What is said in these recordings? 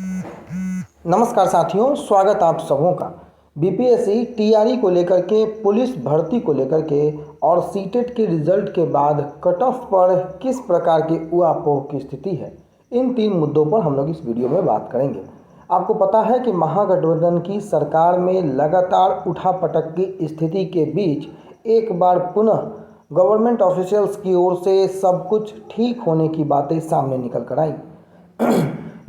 नमस्कार साथियों, स्वागत आप सबों का। बीपीएससी टीआरई को लेकर के, पुलिस भर्ती को लेकर के और सीटेट के रिजल्ट के बाद कट ऑफ पर किस प्रकार की ऊहापोह की स्थिति है, इन 3 मुद्दों पर हम लोग इस वीडियो में बात करेंगे। आपको पता है कि महागठबंधन की सरकार में लगातार उठापटक की स्थिति के बीच एक बार पुनः गवर्नमेंट ऑफिशियल्स की ओर से सब कुछ ठीक होने की बातें सामने निकल कर आई।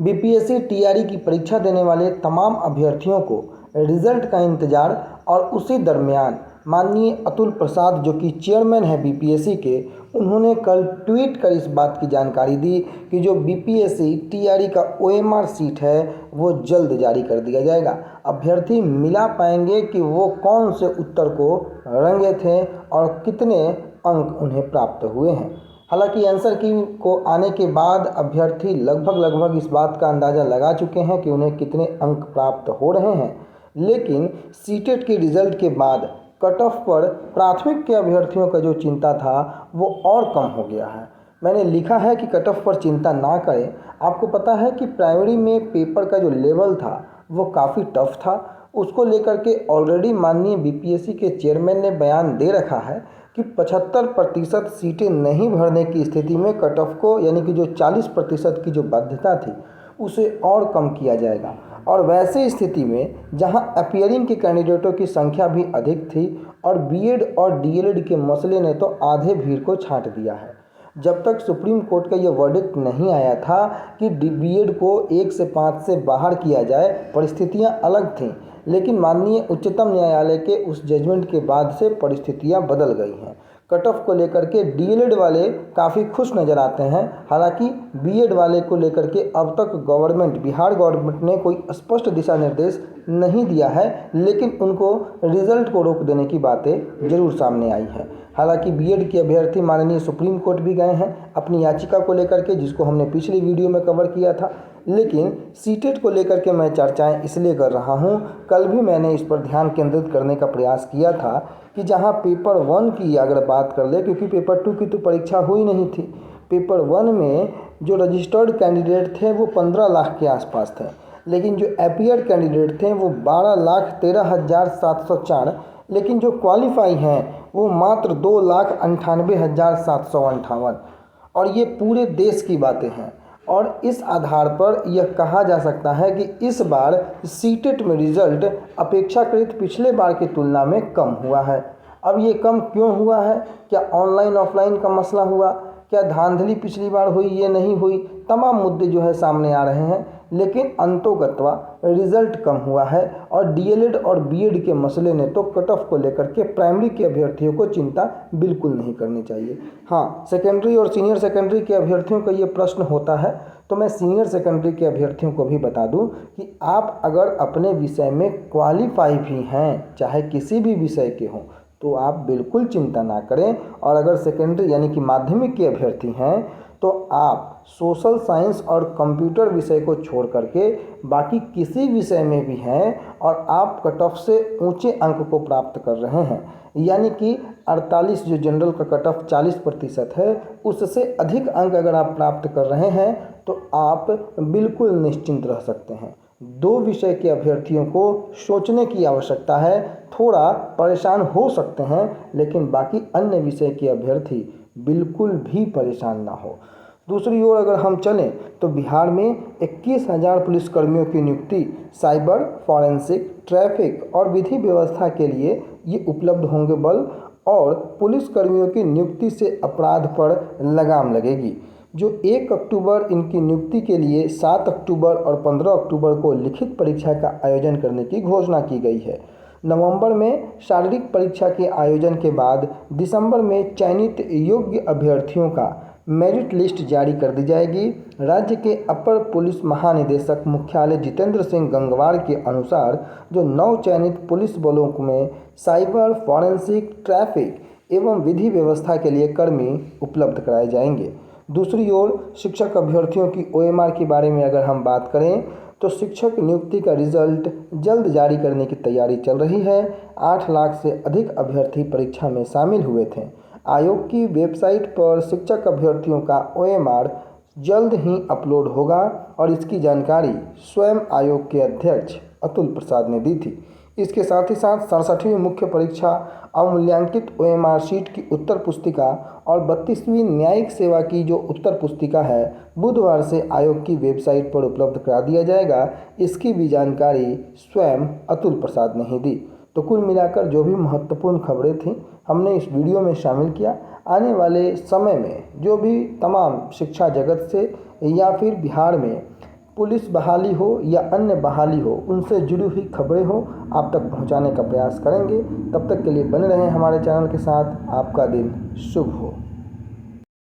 बीपीएससी टीआरई की परीक्षा देने वाले तमाम अभ्यर्थियों को रिजल्ट का इंतजार, और उसी दरमियान माननीय अतुल प्रसाद जो कि चेयरमैन है बीपीएससी के, उन्होंने कल ट्वीट कर इस बात की जानकारी दी कि जो बीपीएससी टीआरई का ओएमआर सीट है वो जल्द जारी कर दिया जाएगा। अभ्यर्थी मिला पाएंगे कि वो कौन से उत्तर को रंगे थे और कितने अंक उन्हें प्राप्त हुए हैं। हालांकि आंसर की को आने के बाद अभ्यर्थी लगभग इस बात का अंदाज़ा लगा चुके हैं कि उन्हें कितने अंक प्राप्त हो रहे हैं, लेकिन सीटेट के रिज़ल्ट के बाद कट ऑफ पर प्राथमिक के अभ्यर्थियों का जो चिंता था वो और कम हो गया है। मैंने लिखा है कि कट ऑफ पर चिंता ना करें। आपको पता है कि प्राइमरी में पेपर का जो लेवल था वो काफ़ी टफ था। उसको लेकर के ऑलरेडी माननीय बीपीएससी के चेयरमैन ने बयान दे रखा है कि 75% सीटें नहीं भरने की स्थिति में कट ऑफ को, यानी कि जो 40% की जो बाध्यता थी उसे और कम किया जाएगा। और वैसे स्थिति में जहां अपीयरिंग के कैंडिडेटों की संख्या भी अधिक थी और बीएड और डीएलएड के मसले ने तो आधे भीड़ को छांट दिया है। जब तक सुप्रीम कोर्ट का ये वर्डिक्ट नहीं आया था कि बीएड को 1 से 5 से बाहर किया जाए, परिस्थितियां अलग थीं, लेकिन माननीय उच्चतम न्यायालय के उस जजमेंट के बाद से परिस्थितियां बदल गई हैं। कट ऑफ को लेकर के डीएलएड वाले काफ़ी खुश नज़र आते हैं। हालांकि बीएड वाले को लेकर के अब तक बिहार गवर्नमेंट ने कोई स्पष्ट दिशा निर्देश नहीं दिया है, लेकिन उनको रिजल्ट को रोक देने की बातें जरूर सामने आई है। हालांकि बीएड के अभ्यर्थी माननीय सुप्रीम कोर्ट भी गए हैं अपनी याचिका को लेकर के, जिसको हमने पिछली वीडियो में कवर किया था। लेकिन सीटेट को लेकर के मैं चर्चाएं इसलिए कर रहा हूं, कल भी मैंने इस पर ध्यान केंद्रित करने का प्रयास किया था कि जहां पेपर 1 की अगर बात कर ले, क्योंकि पेपर 2 की तो परीक्षा हुई नहीं थी, पेपर 1 में जो रजिस्टर्ड कैंडिडेट थे वो 15 लाख के आसपास थे, लेकिन जो अपीयर कैंडिडेट थे वो 12,13,704, लेकिन जो क्वालिफाई हैं वो मात्र 2,98,758। और ये पूरे देश की बातें हैं। और इस आधार पर यह कहा जा सकता है कि इस बार सीटेट में रिजल्ट अपेक्षाकृत पिछले बार की तुलना में कम हुआ है। अब ये कम क्यों हुआ है? क्या ऑनलाइन ऑफलाइन का मसला हुआ? क्या धांधली पिछली बार हुई, ये नहीं हुई? तमाम मुद्दे जो है सामने आ रहे हैं, लेकिन अंतोगत्वा रिजल्ट कम हुआ है। और डीएलएड और बीएड के मसले ने तो कट ऑफ को लेकर के प्राइमरी के अभ्यर्थियों को चिंता बिल्कुल नहीं करनी चाहिए। हाँ, सेकेंडरी और सीनियर सेकेंडरी के अभ्यर्थियों का ये प्रश्न होता है, तो मैं सीनियर सेकेंडरी के अभ्यर्थियों को भी बता दूं कि आप अगर अपने विषय में क्वालिफाई भी हैं, चाहे किसी भी विषय के हों, तो आप बिल्कुल चिंता ना करें। और अगर सेकेंडरी यानी कि माध्यमिक के अभ्यर्थी हैं तो आप सोशल साइंस और कंप्यूटर विषय को छोड़ करके बाकी किसी विषय में भी हैं और आप कट ऑफ से ऊंचे अंक को प्राप्त कर रहे हैं, यानी कि 48 जो जनरल का कट ऑफ 40% है, उससे अधिक अंक अगर आप प्राप्त कर रहे हैं तो आप बिल्कुल निश्चिंत रह सकते हैं। 2 विषय के अभ्यर्थियों को सोचने की आवश्यकता है, थोड़ा परेशान हो सकते हैं, लेकिन बाकी अन्य विषय के अभ्यर्थी बिल्कुल भी परेशान ना हो। दूसरी ओर अगर हम चलें तो बिहार में 21,000 पुलिसकर्मियों की नियुक्ति साइबर, फॉरेंसिक, ट्रैफिक और विधि व्यवस्था के लिए ये उपलब्ध होंगे बल, और पुलिसकर्मियों की नियुक्ति से अपराध पर लगाम लगेगी। जो 1 अक्टूबर इनकी नियुक्ति के लिए 7 अक्टूबर और 15 अक्टूबर को लिखित परीक्षा का आयोजन करने की घोषणा की गई है। नवंबर में शारीरिक परीक्षा के आयोजन के बाद दिसंबर में चयनित योग्य अभ्यर्थियों का मेरिट लिस्ट जारी कर दी जाएगी। राज्य के अपर पुलिस महानिदेशक मुख्यालय जितेंद्र सिंह गंगवार के अनुसार जो 9 चयनित पुलिस बलों में साइबर, फॉरेंसिक, ट्रैफिक एवं विधि व्यवस्था के लिए कर्मी उपलब्ध कराए जाएंगे। दूसरी ओर शिक्षक अभ्यर्थियों की ओएमआर के बारे में अगर हम बात करें तो शिक्षक नियुक्ति का रिजल्ट जल्द जारी करने की तैयारी चल रही है। 8 लाख से अधिक अभ्यर्थी परीक्षा में शामिल हुए थे। आयोग की वेबसाइट पर शिक्षक अभ्यर्थियों का ओएमआर जल्द ही अपलोड होगा। और इसकी जानकारी स्वयं आयोग के अध्यक्ष अतुल प्रसाद ने दी थी। इसके साथ ही साथ 67वीं मुख्य परीक्षा अवमूल्यांकित OMR शीट की उत्तर पुस्तिका और 32वीं न्यायिक सेवा की जो उत्तर पुस्तिका है बुधवार से आयोग की वेबसाइट पर उपलब्ध करा दिया जाएगा। इसकी भी जानकारी स्वयं अतुल प्रसाद ने ही दी। तो कुल मिलाकर जो भी महत्वपूर्ण खबरें थीं हमने इस वीडियो में शामिल किया। आने वाले समय में जो भी तमाम शिक्षा जगत से या फिर बिहार में पुलिस बहाली हो या अन्य बहाली हो उनसे जुड़ी हुई खबरें हो आप तक पहुंचाने का प्रयास करेंगे। तब तक के लिए बने रहें हमारे चैनल के साथ। आपका दिन शुभ हो।